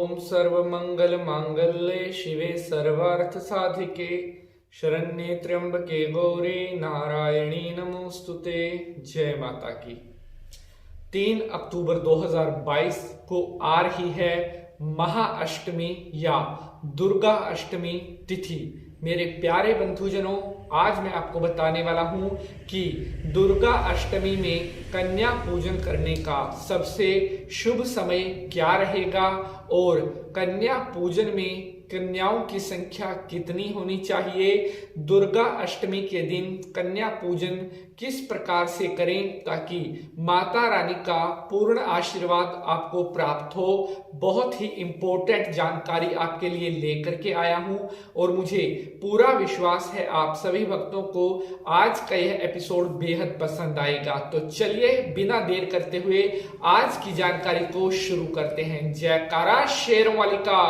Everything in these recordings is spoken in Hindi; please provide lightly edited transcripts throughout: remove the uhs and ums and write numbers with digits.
ओम सर्वमंगल मांगल्ये शिवे सर्वार्थ साधिके शरण्ये त्र्यंबके गौरी नारायणी नमोस्तुते। जय माता की। 3 अक्टूबर 2022 को आ रही है महाअष्टमी या दुर्गा अष्टमी तिथि। मेरे प्यारे बंधुजनों, आज मैं आपको बताने वाला हूं कि दुर्गा अष्टमी में कन्या पूजन करने का सबसे शुभ समय क्या रहेगा और कन्या पूजन में कन्याओं की संख्या कितनी होनी चाहिए, दुर्गा अष्टमी के दिन कन्या पूजन किस प्रकार से करें ताकि माता रानी का पूर्ण आशीर्वाद आपको प्राप्त हो। बहुत ही इंपॉर्टेंट जानकारी आपके लिए लेकर के आया हूं और मुझे पूरा विश्वास है आप सभी भक्तों को आज का यह एपिसोड बेहद पसंद आएगा। तो चलिए बिना देर करते हुए आज की जानकारी को शुरू करते हैं। जयकारा शेरों वाली का,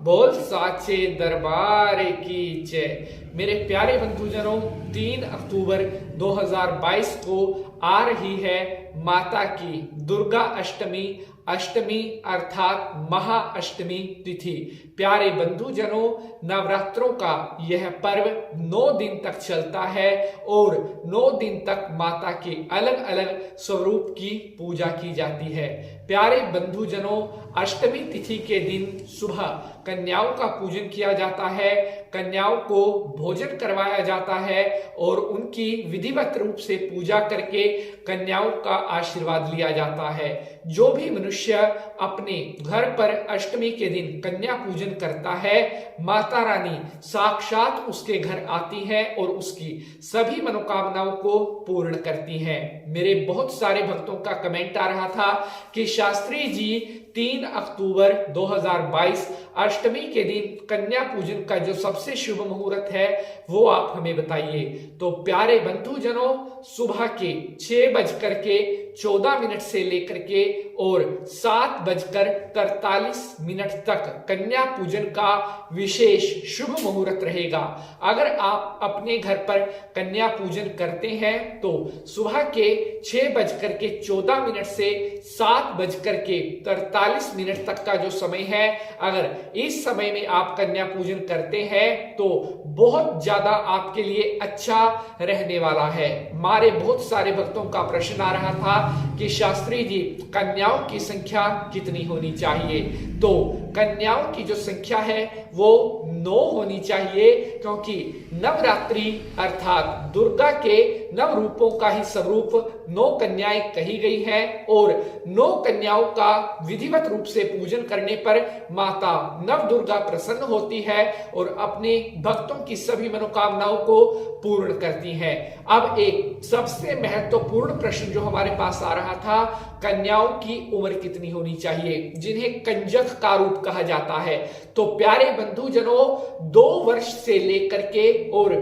बोल साचे दरबार की जय। मेरे प्यारे बंधुजनों, 3 अक्टूबर 2022 को आ रही है माता की दुर्गा अष्टमी। अष्टमी अर्थात महाअष्टमी तिथि। प्यारे बंधुजनों, नवरात्रों का यह पर्व 9 दिन तक चलता है और 9 दिन तक माता के अलग अलग स्वरूप की पूजा की जाती है। प्यारे बंधुजनों, अष्टमी तिथि के दिन सुबह कन्याओं का पूजन किया जाता है, कन्याओं को भोजन करवाया जाता है और उनकी विधिवत रूप से पूजा करके कन्याओं का आशीर्वाद लिया जाता है। जो भी मनुष्य अपने घर पर अष्टमी के दिन कन्या पूजन करता है, माता रानी साक्षात उसके घर आती है और उसकी सभी मनोकामनाओं को पूर्ण करती है। मेरे बहुत सारे भक्तों का कमेंट आ रहा था कि शास्त्री जी 3 अक्टूबर 2022 अष्टमी के दिन कन्या पूजन का जो सबसे शुभ मुहूर्त है वो आप हमें बताइए। तो प्यारे बंधुजनों, सुबह के 6:14 से लेकर के और 7:43 तक कन्या पूजन का विशेष शुभ मुहूर्त रहेगा। अगर आप अपने घर पर कन्या पूजन करते हैं तो सुबह के 6:14 से 7:43 तक का जो समय है, अगर इस समय में आप कन्या पूजन करते हैं तो बहुत ज्यादा आपके लिए अच्छा रहने वाला है। हमारे बहुत सारे भक्तों का प्रश्न आ रहा था कि शास्त्री जी कन्याओं की संख्या कितनी होनी चाहिए। तो कन्याओं की जो संख्या है वो 9 होनी चाहिए, क्योंकि नवरात्रि अर्थात दुर्गा के नव रूपों का ही स्वरूप 9 कन्याएं कही गई है और 9 कन्याओं का विधिवत रूप से पूजन करने पर माता नव दुर्गा प्रसन्न होती है और अपने भक्तों की सभी मनोकामनाओं को पूर्ण करती है। अब एक सबसे महत्वपूर्ण प्रश्न जो हमारे पास आ रहा था, कन्याओं की उम्र कितनी होनी चाहिए, जिन्हें कंजक का रूप कहा जाता है। तो प्यारे बंधुजनों, 2 वर्ष से लेकर के और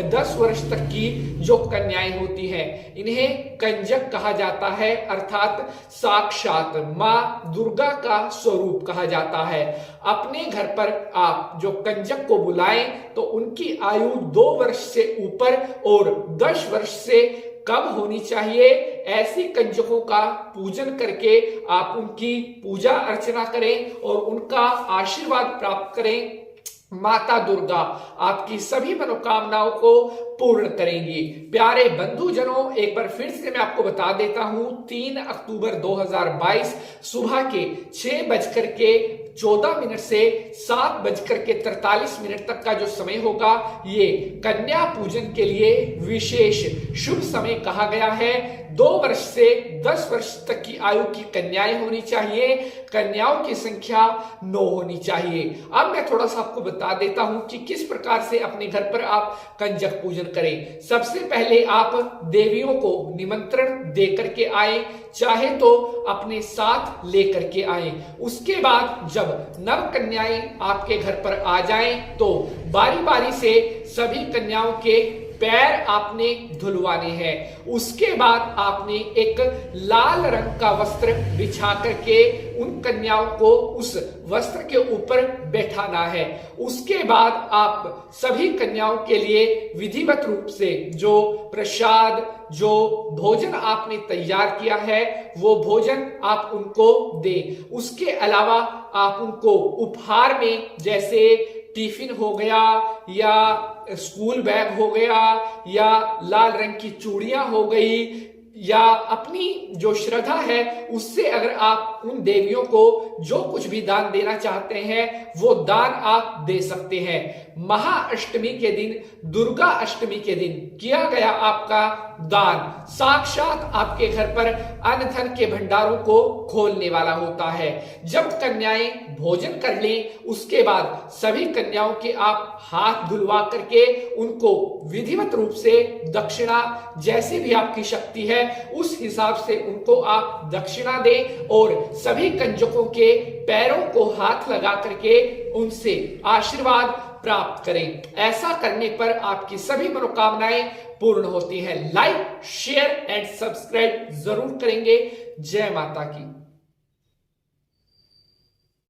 10 वर्ष तक की जो कन्याएं होती हैं इन्हें कंजक कहा जाता है, अर्थात साक्षात मां दुर्गा का स्वरूप कहा जाता है। अपने घर पर आप जो कंजक को बुलाएं तो उनकी आयु 2 वर्ष से ऊपर और 10 वर्ष से कम होनी चाहिए। ऐसी कंजकों का पूजन करके आप उनकी पूजा अर्चना करें और उनका आशीर्वाद प्राप्त करें। माता दुर्गा आपकी सभी मनोकामनाओं को पूर्ण करेंगी। प्यारे बंधुजनों, एक बार फिर से मैं आपको बता देता हूं, 3 अक्टूबर 2022 सुबह के 6:14 से 7:43 तक का जो समय होगा, ये कन्या पूजन के लिए विशेष शुभ समय कहा गया है। 2 वर्ष से 10 वर्ष तक की आयु की कन्याएं होनी चाहिए, कन्याओं की संख्या 9 होनी चाहिए। अब मैं थोड़ा सा आपको बता देता हूं कि किस प्रकार से अपने घर पर आप कंजक पूजन करें। सबसे पहले आप देवियों को निमंत्रण देकर के आए, चाहे तो अपने साथ लेकर के आए। उसके बाद जब नव कन्याएं आपके घर पर आ जाएं तो बारी बारी से सभी कन्याओं के पैर आपने धुलवाने हैं। उसके बाद आपने एक लाल रंग का वस्त्र बिछा करके उन कन्याओं को उस वस्त्र के ऊपर बैठाना है। उसके बाद आप सभी कन्याओं के लिए विधिवत रूप से जो प्रसाद, जो भोजन आपने तैयार किया है वो भोजन आप उनको दें। उसके अलावा आप उनको उपहार में जैसे टिफिन हो गया या स्कूल बैग हो गया या लाल रंग की चूड़ियां हो गई या अपनी जो श्रद्धा है उससे अगर आप उन देवियों को जो कुछ भी दान देना चाहते हैं वो दान आप दे सकते हैं। महाअष्टमी के दिन, दुर्गा अष्टमी के दिन किया गया आपका दान साक्षात आपके घर पर अन्न धन के भंडारों को खोलने वाला होता है। जब कन्याएं भोजन कर लें उसके बाद सभी कन्याओं के आप हाथ धुलवा करके उनको विधिवत रूप से दक्षिणा, जैसे भी आपकी शक्ति है उस हिसाब से उनको आप दक्षिणा दें और सभी कंजकों के पैरों को हाथ लगा करके उनसे आशीर्वाद प्राप्त करें। ऐसा करने पर आपकी सभी मनोकामनाएं पूर्ण होती हैं। लाइक, शेयर एंड सब्सक्राइब जरूर करेंगे। जय माता की।